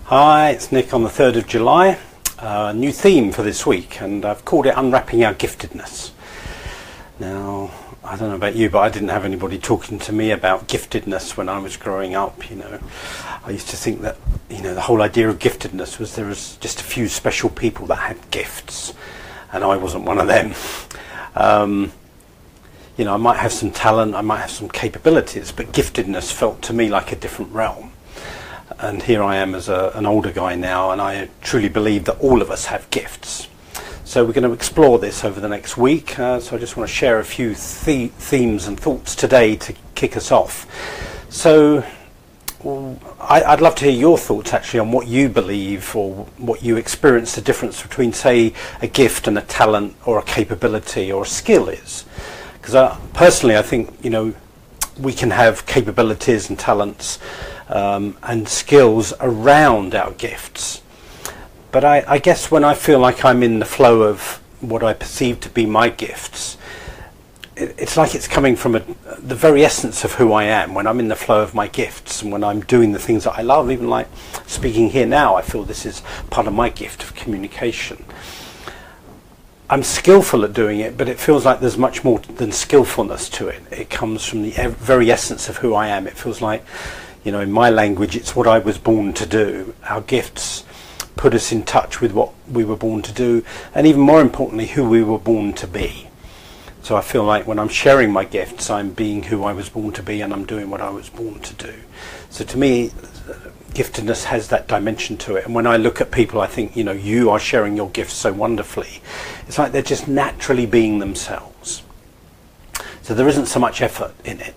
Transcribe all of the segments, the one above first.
Hi, it's Nick on the 3rd of July. New theme for this week, and I've called it Unwrapping Our Giftedness. Now, I don't know about you, but I didn't have anybody talking to me about giftedness when I was growing up. I used to think that, the whole idea of giftedness was there was just a few special people that had gifts, and I wasn't one of them. I might have some talent, I might have some capabilities, but giftedness felt to me like a different realm. And here I am as an older guy now, and I truly believe that all of us have gifts. So we're going to explore this over the next week. So I just want to share a few themes and thoughts today to kick us off. So I'd love to hear your thoughts actually on what you believe or what you experience the difference between, say, a gift and a talent or a capability or a skill is. Because personally I think, we can have capabilities and talents and skills around our gifts. But I guess when I feel like I'm in the flow of what I perceive to be my gifts, it's like it's coming from the very essence of who I am. When I'm in the flow of my gifts and when I'm doing the things that I love, even like speaking here now, I feel this is part of my gift of communication. I'm skillful at doing it, but it feels like there's much more than skillfulness to it. It comes from the very essence of who I am. It feels like, in my language, it's what I was born to do. Our gifts put us in touch with what we were born to do, and even more importantly, who we were born to be. So I feel like when I'm sharing my gifts, I'm being who I was born to be, and I'm doing what I was born to do. So to me, giftedness has that dimension to it. And when I look at people, I think, you are sharing your gifts so wonderfully. It's like they're just naturally being themselves. So there isn't so much effort in it,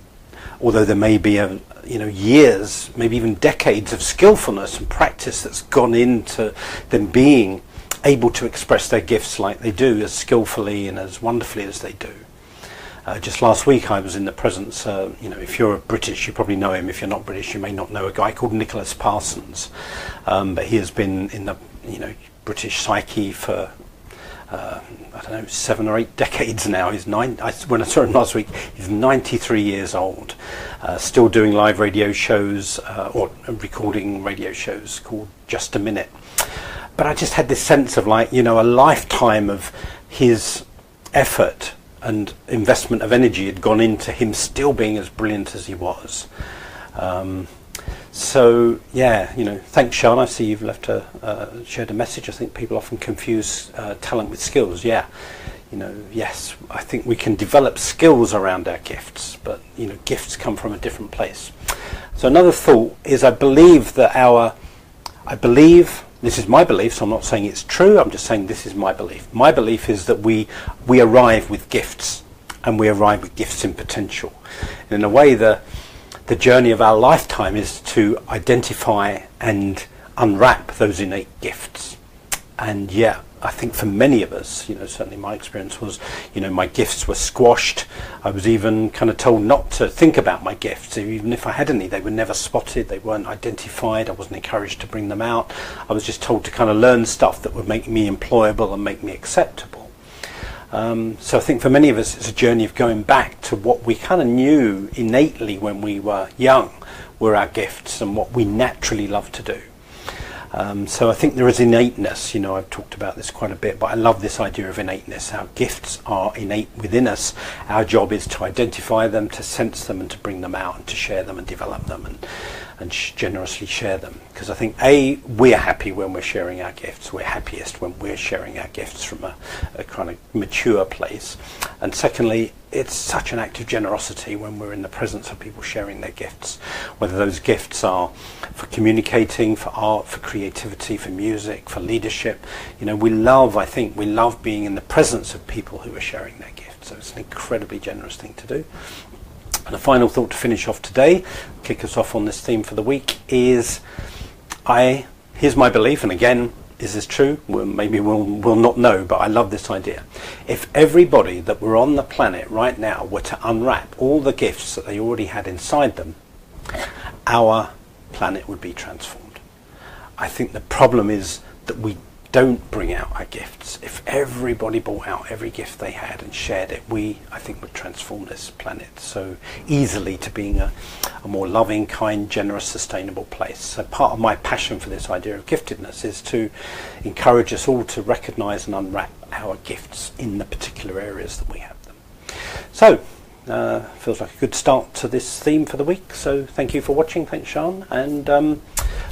although there may be years, maybe even decades of skillfulness and practice that's gone into them being able to express their gifts like they do, as skillfully and as wonderfully as they do. Just last week I was in the presence, if you're British you probably know him, if you're not British you may not know a guy called Parsons, but he has been in the British psyche for 7 or 8 decades now. When I saw him last week, he's 93 years old, still doing live radio shows or recording radio shows called Just a Minute. But I just had this sense of a lifetime of his effort and investment of energy had gone into him still being as brilliant as he was. Thanks, Sean. I see you've shared a message. I think people often confuse talent with skills. Yes, I think we can develop skills around our gifts, but gifts come from a different place. So another thought is, I believe this is my belief, so I'm not saying it's true, I'm just saying this is my belief. My belief is that we arrive with gifts, and we arrive with gifts in potential. And in a way, the journey of our lifetime is to identify and unwrap those innate gifts. And I think for many of us, certainly my experience was, my gifts were squashed. I was even kind of told not to think about my gifts. Even if I had any, they were never spotted, they weren't identified, I wasn't encouraged to bring them out. I was just told to kind of learn stuff that would make me employable and make me acceptable. So I think for many of us it's a journey of going back to what we kind of knew innately when we were young were our gifts and what we naturally love to do. So I think there is innateness. I've talked about this quite a bit, but I love this idea of innateness. Our gifts are innate within us. Our job is to identify them, to sense them, and to bring them out, and to share them and develop them, and generously share them. Because I think we're happy when we're sharing our gifts. We're happiest when we're sharing our gifts from a kind of mature place. And secondly, it's such an act of generosity when we're in the presence of people sharing their gifts, whether those gifts are for communicating, for art, for creativity, for music, for leadership. We love being in the presence of people who are sharing their gifts. So it's an incredibly generous thing to do. And a final thought to finish off today, kick us off on this theme for the week, is here's my belief, and again, is this true? Well, maybe we'll not know, but I love this idea. If everybody that were on the planet right now were to unwrap all the gifts that they already had inside them, our planet would be transformed. I think the problem is that we don't bring out our gifts, if everybody brought out every gift they had and shared it, I think would transform this planet so easily to being a more loving, kind, generous, sustainable place. So part of my passion for this idea of giftedness is to encourage us all to recognise and unwrap our gifts in the particular areas that we have them. So feels like a good start to this theme for the week. So thank you for watching. Thanks, Sean, and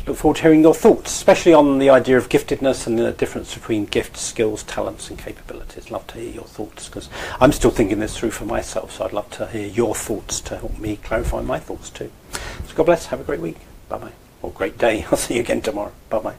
look forward to hearing your thoughts, especially on the idea of giftedness and the difference between gifts, skills, talents and capabilities. Love to hear your thoughts, because I'm still thinking this through for myself, so I'd love to hear your thoughts to help me clarify my thoughts too. So God bless, have a great week, bye bye, or great day. I'll see you again tomorrow, bye bye.